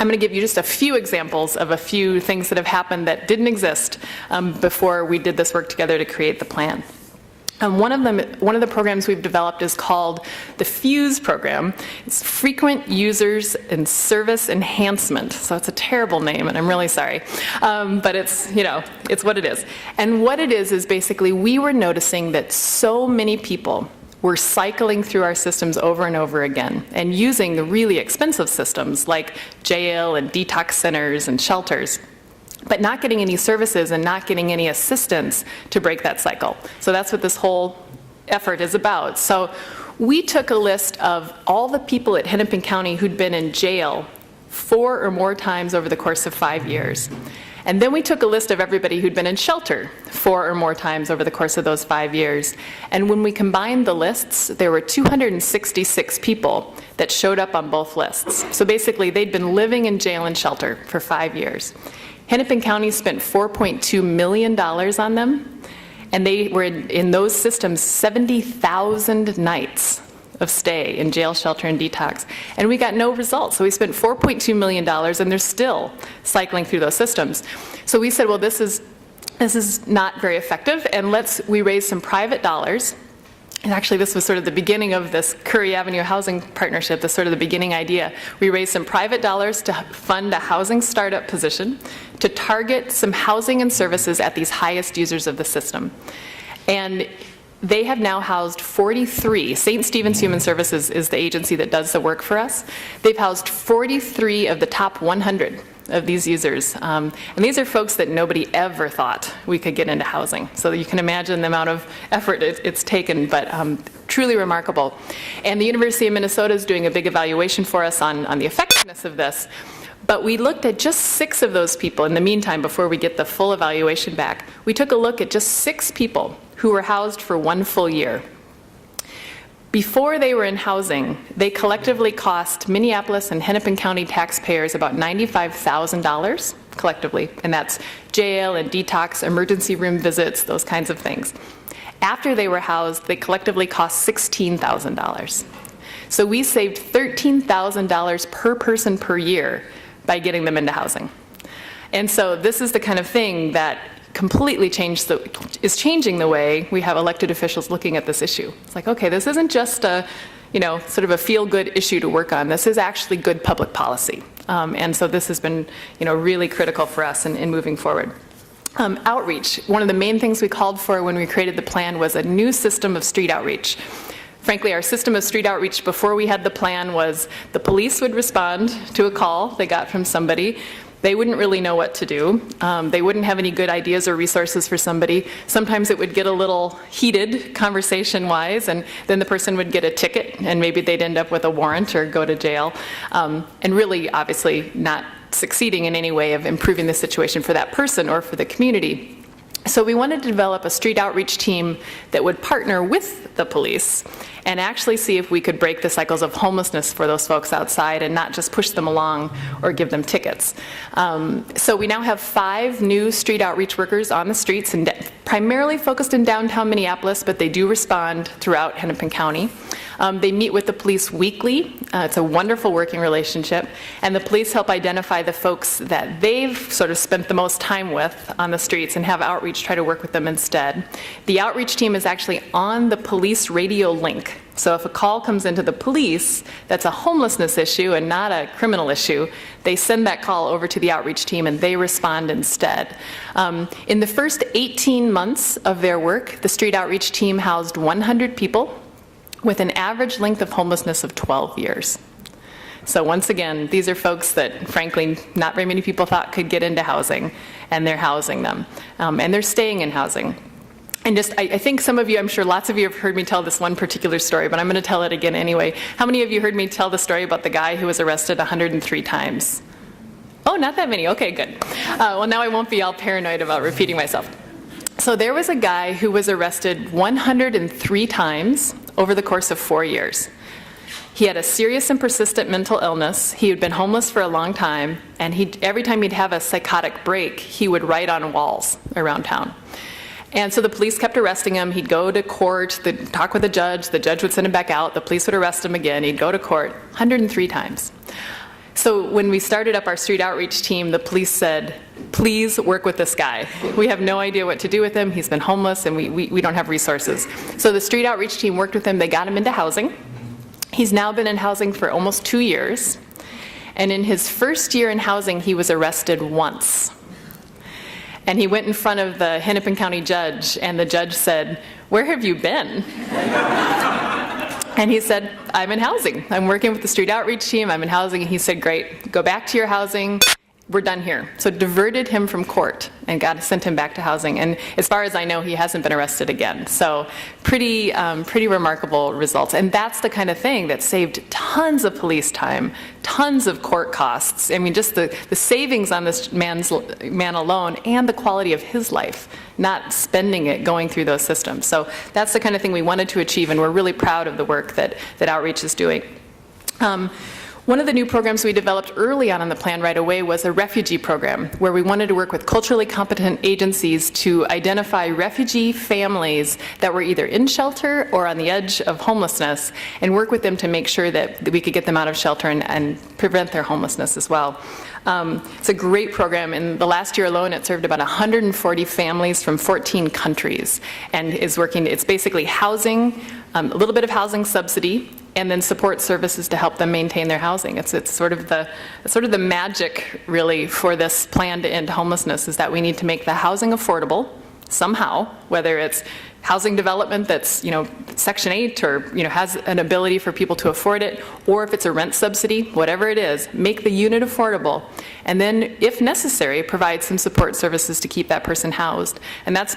I'm going to give you just a few examples of a few things that have happened that didn't exist before we did this work together to create the plan. One of the programs we've developed is called the FUSE program. It's Frequent Users and Service Enhancement. So it's a terrible name, and I'm really sorry. But it's what it is. And what it is basically we were noticing that so many people were cycling through our systems over and over again and using the really expensive systems like jail and detox centers and shelters, but not getting any services and not getting any assistance to break that cycle. So that's what this whole effort is about. So we took a list of all the people at Hennepin County who'd been in jail 4 or more times over the course of 5 years. And then we took a list of everybody who'd been in shelter 4 or more times over the course of those 5 years. And when we combined the lists, there were 266 people that showed up on both lists. So basically, they'd been living in jail and shelter for 5 years. Hennepin County spent $4.2 million on them, and they were in those systems 70,000 nights of stay in jail, shelter, and detox. And we got no results. So we spent $4.2 million, and they're still cycling through those systems. So we said, well, this is not very effective, and we raise some private dollars. And actually, this was sort of the beginning of this Curry Avenue Housing Partnership, the sort of the beginning idea. We raised some private dollars to fund a housing startup position to target some housing and services at these highest users of the system. And they have now housed 43. St. Stephen's Human Services is the agency that does the work for us. They've housed 43 of the top 100 of these users. And these are folks that nobody ever thought we could get into housing. So you can imagine the amount of effort it's taken, but truly remarkable. And the University of Minnesota is doing a big evaluation for us on the effectiveness of this. But we looked at just 6 of those people in the meantime before we get the full evaluation back. We took a look at just 6 people who were housed for 1 full year. Before they were in housing, they collectively cost Minneapolis and Hennepin County taxpayers about $95,000 collectively, and that's jail and detox, emergency room visits, those kinds of things. After they were housed, they collectively cost $16,000. So we saved $13,000 per person per year by getting them into housing. And so this is the kind of thing that completely is changing the way we have elected officials looking at this issue. It's like, okay, this isn't just a, sort of a feel-good issue to work on. This is actually good public policy. And so this has been, really critical for us in moving forward. Outreach. One of the main things we called for when we created the plan was a new system of street outreach. Frankly, our system of street outreach before we had the plan was the police would respond to a call they got from somebody. They wouldn't really know what to do. They wouldn't have any good ideas or resources for somebody. Sometimes it would get a little heated conversation-wise, and then the person would get a ticket, and maybe they'd end up with a warrant or go to jail, and really, obviously, not succeeding in any way of improving the situation for that person or for the community. So we wanted to develop a street outreach team that would partner with the police and actually see if we could break the cycles of homelessness for those folks outside and not just push them along or give them tickets. So we now have 5 new street outreach workers on the streets, and primarily focused in downtown Minneapolis, but they do respond throughout Hennepin County. They meet with the police weekly. It's a wonderful working relationship. And the police help identify the folks that they've sort of spent the most time with on the streets and have outreach try to work with them instead. The outreach team is actually on the police radio link. So if a call comes into the police that's a homelessness issue and not a criminal issue, they send that call over to the outreach team and they respond instead. In the first 18 months of their work, the street outreach team housed 100 people with an average length of homelessness of 12 years. So once again, these are folks that, frankly, not very many people thought could get into housing, and they're housing them. And they're staying in housing. And I think some of you, I'm sure lots of you have heard me tell this one particular story, but I'm going to tell it again anyway. How many of you heard me tell the story about the guy who was arrested 103 times? Oh, not that many. Okay, good. Well, now I won't be all paranoid about repeating myself. So there was a guy who was arrested 103 times over the course of 4 years. He had a serious and persistent mental illness. He had been homeless for a long time, and every time he'd have a psychotic break, he would write on walls around town. And so the police kept arresting him. He'd go to court, talk with the judge would send him back out, the police would arrest him again, he'd go to court 103 times. So when we started up our street outreach team, the police said, please work with this guy. We have no idea what to do with him. He's been homeless and we don't have resources. So the street outreach team worked with him. They got him into housing. He's now been in housing for almost 2 years. And in his first year in housing, he was arrested once. And he went in front of the Hennepin County judge, and the judge said, where have you been? And he said, I'm in housing. I'm working with the street outreach team. I'm in housing. And he said, great, go back to your housing. We're done here. So diverted him from court and sent him back to housing. And as far as I know, he hasn't been arrested again. So pretty remarkable results. And that's the kind of thing that saved tons of police time, tons of court costs. I mean, just the savings on this man alone and the quality of his life, not spending it going through those systems. So that's the kind of thing we wanted to achieve, and we're really proud of the work that Outreach is doing. One of the new programs we developed early on in the plan right away was a refugee program, where we wanted to work with culturally competent agencies to identify refugee families that were either in shelter or on the edge of homelessness, and work with them to make sure that we could get them out of shelter and prevent their homelessness as well. It's a great program. In the last year alone, it served about 140 families from 14 countries, and is working, it's basically housing, a little bit of housing subsidy, and then support services to help them maintain their housing. It's sort of the magic, really, for this plan to end homelessness, is that we need to make the housing affordable somehow, whether it's housing development that's, Section 8 or, has an ability for people to afford it, or if it's a rent subsidy, whatever it is, make the unit affordable. And then, if necessary, provide some support services to keep that person housed. And that's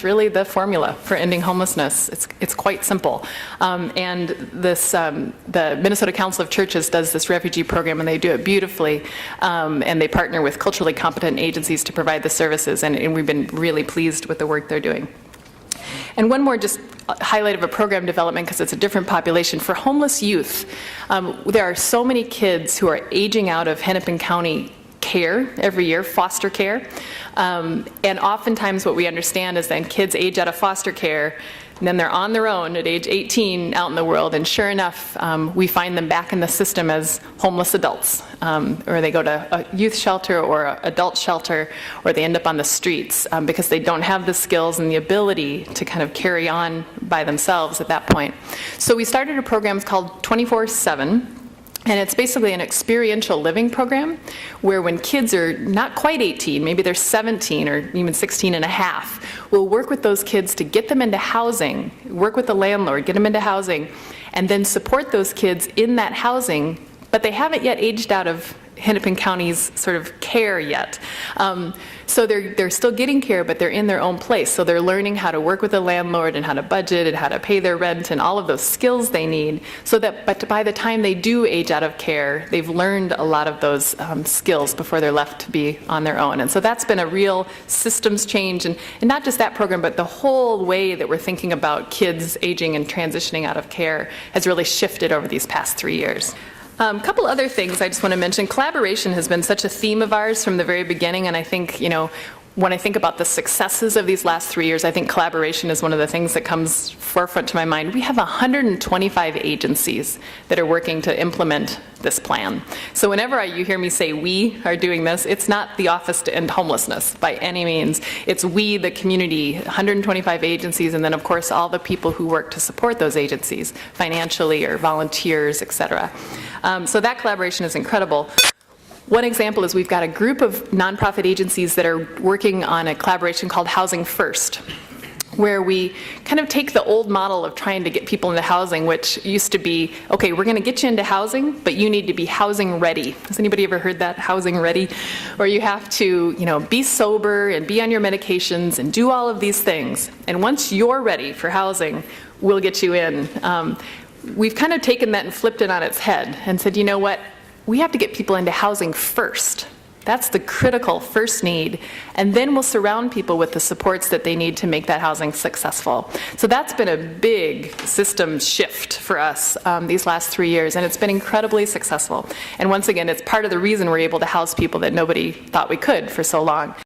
really the formula for ending homelessness. It's quite simple. And the Minnesota Council of Churches does this refugee program, and they do it beautifully. And they partner with culturally competent agencies to provide the services, and we've been really pleased with the work they're doing. And one more just highlight of a program development, because it's a different population. For homeless youth, there are so many kids who are aging out of Hennepin County care every year, foster care. And oftentimes what we understand is that kids age out of foster care, and then they're on their own at age 18 out in the world, and sure enough, we find them back in the system as homeless adults, or they go to a youth shelter or an adult shelter, or they end up on the streets because they don't have the skills and the ability to kind of carry on by themselves at that point. So we started a program called 24/7. And it's basically an experiential living program where when kids are not quite 18, maybe they're 17 or even 16 and a half, we'll work with those kids to get them into housing, work with the landlord, get them into housing, and then support those kids in that housing, but they haven't yet aged out of Hennepin County's sort of care yet. So they're still getting care, but they're in their own place. So they're learning how to work with the landlord and how to budget and how to pay their rent and all of those skills they need, so that by the time they do age out of care, they've learned a lot of those skills before they're left to be on their own. And so that's been a real systems change, and not just that program, but the whole way that we're thinking about kids aging and transitioning out of care has really shifted over these past 3 years. A couple other things I just want to mention. Collaboration has been such a theme of ours from the very beginning, and I think, when I think about the successes of these last 3 years, I think collaboration is one of the things that comes forefront to my mind. We have 125 agencies that are working to implement this plan. So whenever you hear me say we are doing this, it's not the Office to End Homelessness by any means. It's we, the community, 125 agencies, and then of course all the people who work to support those agencies, financially or volunteers, etc. So that collaboration is incredible. One example is we've got a group of nonprofit agencies that are working on a collaboration called Housing First, where we kind of take the old model of trying to get people into housing, which used to be, okay, we're going to get you into housing, but you need to be housing ready. Has anybody ever heard that, housing ready? Or you have to, be sober and be on your medications and do all of these things. And once you're ready for housing, we'll get you in. We've kind of taken that and flipped it on its head and said, you know what? We have to get people into housing first. That's the critical first need. And then we'll surround people with the supports that they need to make that housing successful. So that's been a big system shift for us these last 3 years, and it's been incredibly successful. And once again, it's part of the reason we're able to house people that nobody thought we could for so long.